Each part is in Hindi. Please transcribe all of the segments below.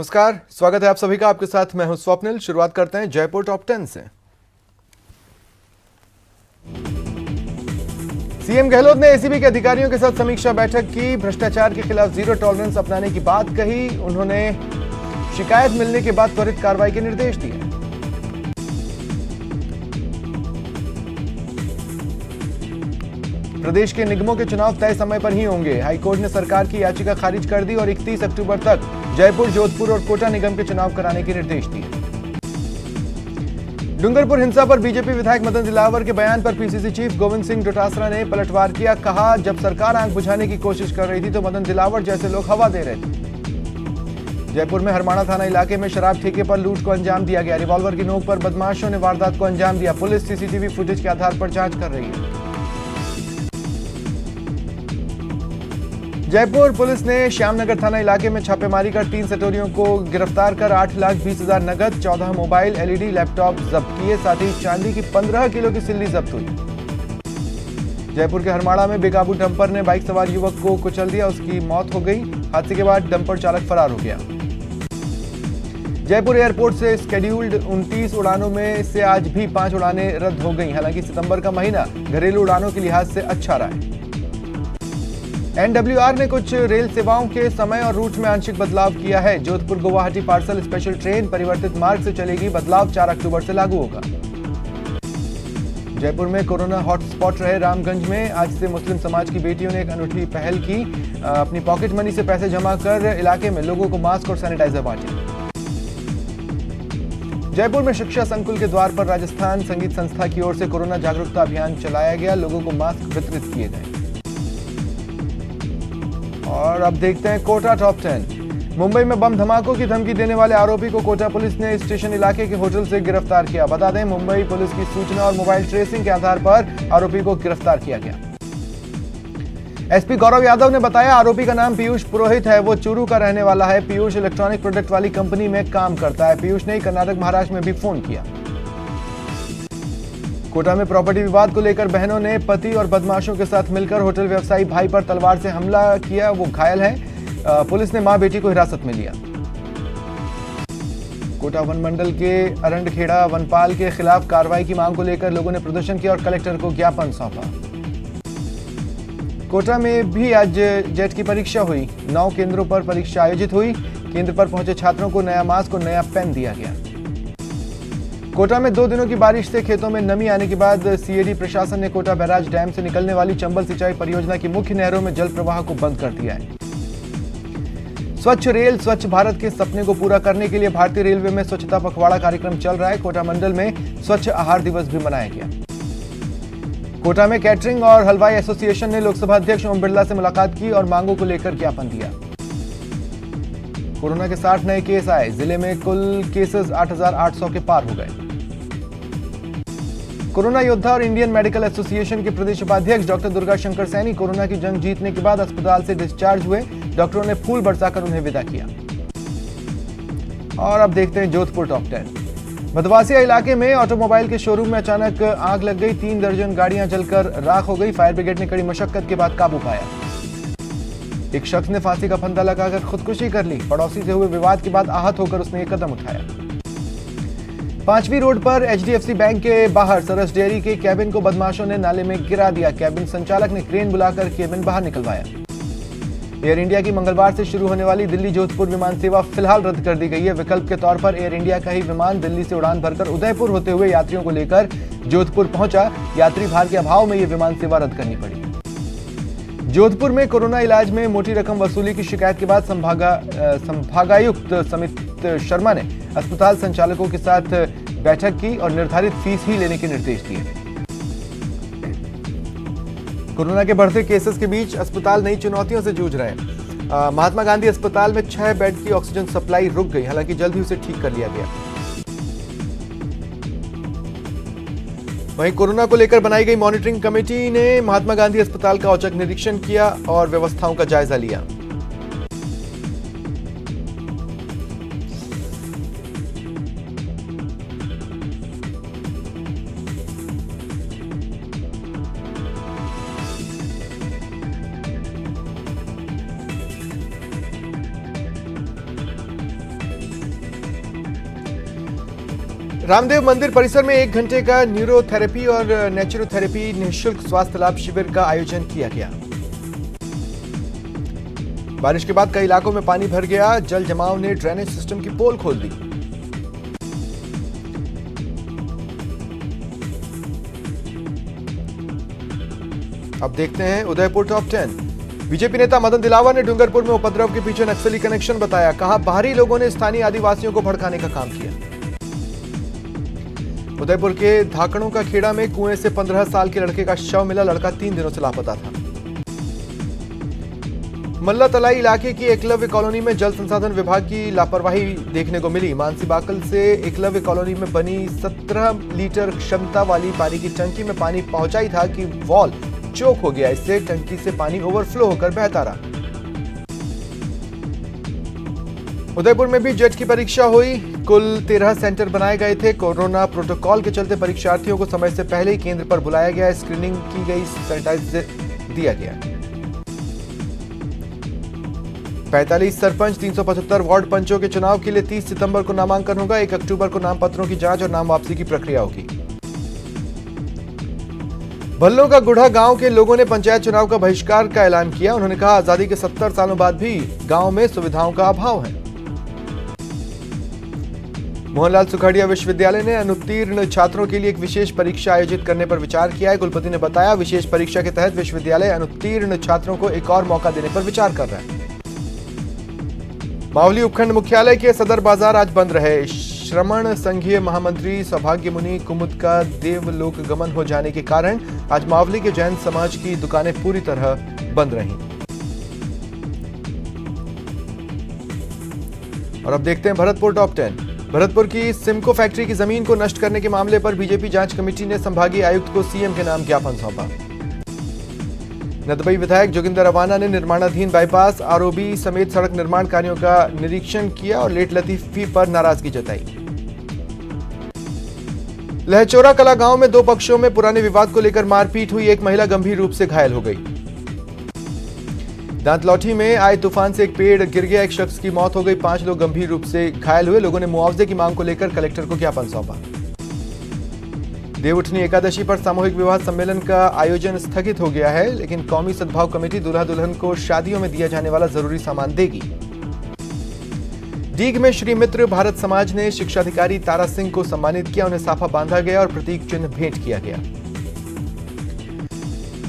नमस्कार, स्वागत है आप सभी का। आपके साथ मैं हूं स्वप्निल। शुरुआत करते हैं जयपुर टॉप 10 से। सीएम गहलोत ने एसीबी के अधिकारियों के साथ समीक्षा बैठक की। भ्रष्टाचार के खिलाफ जीरो टॉलरेंस अपनाने की बात कही। उन्होंने शिकायत मिलने के बाद त्वरित कार्रवाई के निर्देश दिए। प्रदेश के निगमों के चुनाव तय समय पर ही होंगे। हाईकोर्ट ने सरकार की याचिका खारिज कर दी और 31 अक्टूबर तक जयपुर, जोधपुर और कोटा निगम के चुनाव कराने के निर्देश दिए। डूंगरपुर हिंसा पर बीजेपी विधायक मदन दिलावर के बयान पर पीसीसी चीफ गोविंद सिंह डोटासरा ने पलटवार किया। कहा, जब सरकार आंख बुझाने की कोशिश कर रही थी तो मदन दिलावर जैसे लोग हवा दे रहे थे। जयपुर में हरमाणा थाना इलाके में शराब ठेके पर लूट को अंजाम दिया गया। रिवॉल्वर की नोक पर बदमाशों ने वारदात को अंजाम दिया। पुलिस सीसीटीवी फुटेज के आधार पर जांच कर रही है। जयपुर पुलिस ने श्यामनगर थाना इलाके में छापेमारी कर 3 सटोरियों को गिरफ्तार कर 8,20,000 नगद, 14 मोबाइल, एलईडी लैपटॉप जब्त किए। साथ ही चांदी की 15 किलो की सिल्ली जब्त हुई। जयपुर के हरमाणा में बेकाबू डंपर ने बाइक सवार युवक को कुचल दिया, उसकी मौत हो गई। हादसे के बाद डंपर चालक फरार हो गया। जयपुर एयरपोर्ट से स्केड्यूल्ड 29 उड़ानों में से आज भी 5 उड़ानें रद्द हो गई। हालांकि सितंबर का महीना घरेलू उड़ानों के लिहाज से अच्छा रहा है। एनडब्ल्यूआर ने कुछ रेल सेवाओं के समय और रूट में आंशिक बदलाव किया है। Jodhpur Guwahati parcel special train परिवर्तित मार्ग से चलेगी। बदलाव 4 अक्टूबर से लागू होगा। जयपुर में कोरोना हॉटस्पॉट रहे रामगंज में आज से मुस्लिम समाज की बेटियों ने एक अनूठी पहल की। अपनी पॉकेट मनी से पैसे जमा कर इलाके में लोगों को मास्क और सैनिटाइजर बांटे। जयपुर में शिक्षा संकुल के द्वार पर राजस्थान संगीत संस्था की ओर से कोरोना जागरूकता अभियान चलाया गया। लोगों को मास्क वितरित किए गए। और अब देखते हैं कोटा टॉप 10। मुंबई में बम धमाकों की धमकी देने वाले आरोपी को कोटा पुलिस ने स्टेशन इलाके के होटल से गिरफ्तार किया। बता दें, मुंबई पुलिस की सूचना और मोबाइल ट्रेसिंग के आधार पर आरोपी को गिरफ्तार किया गया। एसपी गौरव यादव ने बताया, आरोपी का नाम पीयूष पुरोहित है। वो चूरू का रहने वाला है। पीयूष इलेक्ट्रॉनिक प्रोडक्ट वाली कंपनी में काम करता है। पीयूष ने कर्नाटक, महाराष्ट्र में भी फोन किया। कोटा में प्रॉपर्टी विवाद को लेकर बहनों ने पति और बदमाशों के साथ मिलकर होटल व्यवसायी भाई पर तलवार से हमला किया। वो घायल है। पुलिस ने मां बेटी को हिरासत में लिया। कोटा वन मंडल के अरंडखेड़ा वनपाल के खिलाफ कार्रवाई की मांग को लेकर लोगों ने प्रदर्शन किया और कलेक्टर को ज्ञापन सौंपा। कोटा में भी आज जेट की परीक्षा हुई। 9 केंद्रों पर परीक्षा आयोजित हुई। केंद्र पर पहुंचे छात्रों को नया मास्क और नया पेन दिया गया। कोटा में 2 दिनों की बारिश से खेतों में नमी आने के बाद सीएडी प्रशासन ने कोटा बैराज डैम से निकलने वाली चंबल सिंचाई परियोजना की मुख्य नहरों में जल प्रवाह को बंद कर दिया है। स्वच्छ रेल, स्वच्छ भारत के सपने को पूरा करने के लिए भारतीय रेलवे में स्वच्छता पखवाड़ा कार्यक्रम चल रहा है। कोटा मंडल में स्वच्छ आहार दिवस भी मनाया गया। कोटा में कैटरिंग और हलवाई एसोसिएशन ने लोकसभा अध्यक्ष ओम बिरला से मुलाकात की और मांगों को लेकर ज्ञापन दिया। कोरोना के 60 नए केस आए। जिले में कुल केसेस 8,800 के पार हो गए। कोरोना योद्धा और इंडियन मेडिकल एसोसिएशन के प्रदेश उपाध्यक्ष डॉक्टर दुर्गा शंकर सैनी कोरोना की जंग जीतने के बाद अस्पताल से डिस्चार्ज हुए। डॉक्टरों ने फूल बरसाकर उन्हें विदा किया। और अब देखते हैं जोधपुर टॉप 10। भदवासिया इलाके में ऑटोमोबाइल के शोरूम में अचानक आग लग गई। 3 दर्जन गाड़ियां जलकर राख हो गई। फायर ब्रिगेड ने कड़ी मशक्कत के बाद काबू पाया। एक शख्स ने फांसी का फंदा लगाकर खुदकुशी कर ली। पड़ोसी से हुए विवाद के बाद आहत होकर उसने एक कदम उठाया। 5वीं रोड पर एचडीएफसी बैंक के बाहर सरस डेयरी के केबिन को बदमाशों ने नाले में गिरा दिया। केबिन संचालक ने क्रेन बुलाकर केबिन बाहर निकलवाया। एयर इंडिया की मंगलवार से शुरू होने वाली दिल्ली जोधपुर विमान सेवा फिलहाल रद्द कर दी गई है। विकल्प के तौर पर एयर इंडिया का ही विमान दिल्ली से उड़ान भरकर उदयपुर होते हुए यात्रियों को लेकर जोधपुर पहुंचा। यात्री भार के अभाव में यह विमान सेवा रद्द करनी पड़ी। जोधपुर में कोरोना इलाज में मोटी रकम वसूली की शिकायत के बाद संभागायुक्त समित शर्मा ने अस्पताल संचालकों के साथ बैठक की और निर्धारित फीस ही लेने के निर्देश दिए। कोरोना के बढ़ते केसेस के बीच अस्पताल नई चुनौतियों से जूझ रहे हैं। महात्मा गांधी अस्पताल में 6 बेड की ऑक्सीजन सप्लाई रुक गई। हालांकि जल्द ही उसे ठीक कर लिया गया। वहीं कोरोना को लेकर बनाई गई मॉनिटरिंग कमेटी ने महात्मा गांधी अस्पताल का औचक निरीक्षण किया और व्यवस्थाओं का जायजा लिया। रामदेव मंदिर परिसर में 1 घंटे का न्यूरोथेरेपी और नेचुरोथेरेपी निःशुल्क स्वास्थ्य लाभ शिविर का आयोजन किया गया। बारिश के बाद कई इलाकों में पानी भर गया। जल जमाव ने ड्रेनेज सिस्टम की पोल खोल दी। अब देखते हैं उदयपुर टॉप 10। बीजेपी नेता मदन दिलावर ने डूंगरपुर में उपद्रव के पीछे नक्सली कनेक्शन बताया। कहा, बाहरी लोगों ने स्थानीय आदिवासियों को भड़काने का काम किया। उदयपुर के धाकड़ों का खेड़ा में कुएं से 15 साल के लड़के का शव मिला। लड़का 3 दिनों से लापता था। मल्ला तलाई इलाके की एकलव्य कॉलोनी में जल संसाधन विभाग की लापरवाही देखने को मिली। मानसी बाकल से एकलव्य कॉलोनी में बनी 17 लीटर क्षमता वाली पानी की टंकी में पानी पहुंचा ही था कि वॉल चोक हो गया। इससे टंकी से पानी ओवरफ्लो होकर बहता रहा। उदयपुर में भी जेट की परीक्षा हुई। कुल 13 सेंटर बनाए गए थे। कोरोना प्रोटोकॉल के चलते परीक्षार्थियों को समय से पहले ही केंद्र पर बुलाया गया। स्क्रीनिंग की गई, सैनिटाइजर दिया गया। 45 सरपंच, 375 वार्ड पंचों के चुनाव के लिए 30 सितंबर को नामांकन होगा। 1 अक्टूबर को नाम पत्रों की जांच और नाम वापसी की प्रक्रिया होगी। भल्लों का गुढ़ा गांव के लोगों ने पंचायत चुनाव का बहिष्कार का ऐलान किया। उन्होंने कहा, आजादी के 70 सालों बाद भी गांव में सुविधाओं का अभाव है। मोहनलाल सुखाड़िया विश्वविद्यालय ने अनुत्तीर्ण छात्रों के लिए एक विशेष परीक्षा आयोजित करने पर विचार किया है। कुलपति ने बताया, विशेष परीक्षा के तहत विश्वविद्यालय अनुत्तीर्ण छात्रों को एक और मौका देने पर विचार कर रहा है। मावली उपखंड मुख्यालय के सदर बाजार आज बंद रहे। श्रमण संघीय महामंत्री सौभाग्य मुनि कुमुद का देवलोक गमन हो जाने के कारण आज मावली के जैन समाज की दुकानें पूरी तरह बंद रहीं। और अब देखते हैं भरतपुर टॉप 10। भरतपुर की सिमको फैक्ट्री की जमीन को नष्ट करने के मामले पर बीजेपी जांच कमेटी ने संभागीय आयुक्त को सीएम के नाम ज्ञापन सौंपा। नदबई विधायक जोगिंदर अवाना ने निर्माणाधीन बाईपास, आरओबी समेत सड़क निर्माण कार्यों का निरीक्षण किया और लेट लतीफी पर नाराजगी जताई। लहचौरा कला गांव में 2 पक्षों में पुराने विवाद को लेकर मारपीट हुई। एक महिला गंभीर रूप से घायल हो गई। दांतलौठी में आए तूफान से एक पेड़ गिर गया। एक शख्स की मौत हो गई। 5 लोग गंभीर रूप से घायल हुए। लोगों ने मुआवजे की मांग को लेकर कलेक्टर को ज्ञापन सौंपा। देवउठनी एकादशी पर सामूहिक विवाह सम्मेलन का आयोजन स्थगित हो गया है, लेकिन कौमी सद्भाव कमेटी दूल्हा दुल्हन को शादियों में दिया जाने वाला जरूरी सामान देगी। डीग में श्री मित्र भारत समाज ने शिक्षाधिकारी तारा सिंह को सम्मानित किया। उन्हें साफा बांधा गया और प्रतीक चिन्ह भेंट किया गया।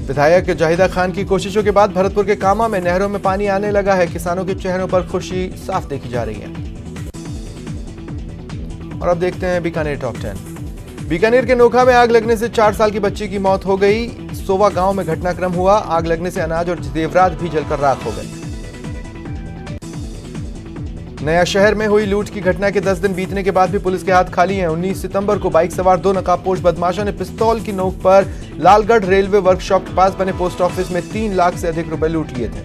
विधायक जाहिदा खान की कोशिशों के बाद भरतपुर के कामा में नहरों में पानी आने लगा है। किसानों के चेहरों पर खुशी साफ देखी जा रही है। और अब देखते हैं बीकानेर टॉप 10। बीकानेर के नोखा में आग लगने से 4 साल की बच्ची की मौत हो गई। सोवा गांव में घटनाक्रम हुआ। आग लगने से अनाज और जेवरात भी जलकर राख हो गए। नया शहर में हुई लूट की घटना के 10 दिन बीतने के बाद भी पुलिस के हाथ खाली हैं। 19 सितंबर को बाइक सवार 2 नकाबपोश बदमाशों ने पिस्तौल की नोक पर लालगढ़ रेलवे वर्कशॉप के पास बने पोस्ट ऑफिस में 3 लाख से अधिक रुपए लूट लिए थे।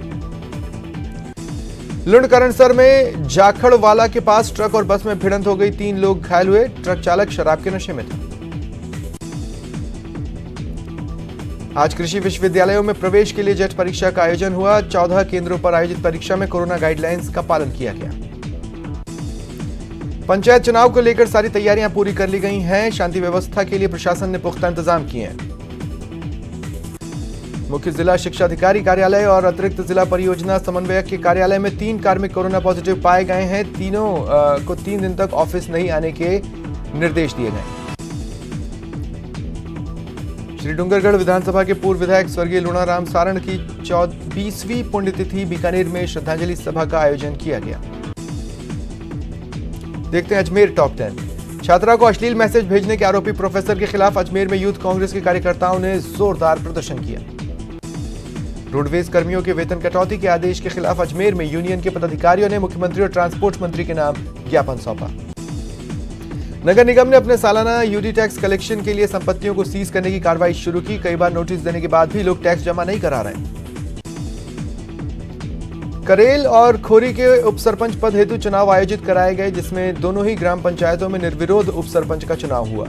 लुणकरणसर में जाखड़वाला के पास ट्रक और बस में भिड़ंत हो गई। 3 लोग घायल हुए। ट्रक चालक शराब के नशे में था। आज कृषि विश्वविद्यालयों में प्रवेश के लिए जेट परीक्षा का आयोजन हुआ। 14 केंद्रों पर आयोजित परीक्षा में कोरोना गाइडलाइंस का पालन किया गया। पंचायत चुनाव को लेकर सारी तैयारियां पूरी कर ली गई हैं। शांति व्यवस्था के लिए प्रशासन ने पुख्ता इंतजाम किए हैं। मुख्य जिला शिक्षा अधिकारी कार्यालय और अतिरिक्त जिला परियोजना समन्वयक के कार्यालय में 3 कार्मिक कोरोना पॉजिटिव पाए गए हैं। तीनों को 3 दिन तक ऑफिस नहीं आने के निर्देश दिए गए। श्री डूंगरगढ़ विधानसभा के पूर्व विधायक स्वर्गीय लूणाराम सारण की 20वीं पुण्यतिथि बीकानेर में श्रद्धांजलि सभा का आयोजन किया गया। देखते हैं अजमेर टॉप 10। छात्रा को अश्लील मैसेज भेजने के आरोपी प्रोफेसर के खिलाफ अजमेर में यूथ कांग्रेस के कार्यकर्ताओं ने जोरदार प्रदर्शन किया। रोडवेज कर्मियों के वेतन कटौती के आदेश के खिलाफ अजमेर में यूनियन के पदाधिकारियों ने मुख्यमंत्री और ट्रांसपोर्ट मंत्री के नाम ज्ञापन सौंपा। नगर निगम ने अपने सालाना यूडी टैक्स कलेक्शन के लिए संपत्तियों को सीज करने की कार्रवाई शुरू की। कई बार नोटिस देने के बाद भी लोग टैक्स जमा नहीं करा रहे। करेल और खोरी के उपसरपंच पद हेतु चुनाव आयोजित कराए गए, जिसमें दोनों ही ग्राम पंचायतों में निर्विरोध उपसरपंच का चुनाव हुआ।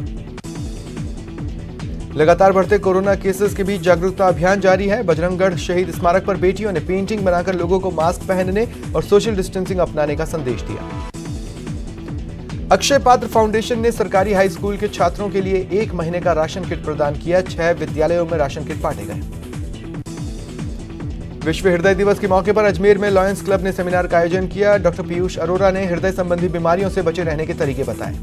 लगातार बढ़ते कोरोना केसेस के बीच जागरूकता अभियान जारी है। बजरंगगढ़ शहीद स्मारक पर बेटियों ने पेंटिंग बनाकर लोगों को मास्क पहनने और सोशल डिस्टेंसिंग अपनाने का संदेश दिया। अक्षय पात्र फाउंडेशन ने सरकारी हाई स्कूल के छात्रों के लिए 1 महीने का राशन किट प्रदान किया। 6 विद्यालयों में राशन किट बांटे गए। विश्व हृदय दिवस के मौके पर अजमेर में लॉयंस क्लब ने सेमिनार का आयोजन किया। डॉक्टर पीयूष अरोरा ने हृदय संबंधी बीमारियों से बचे रहने के तरीके बताए।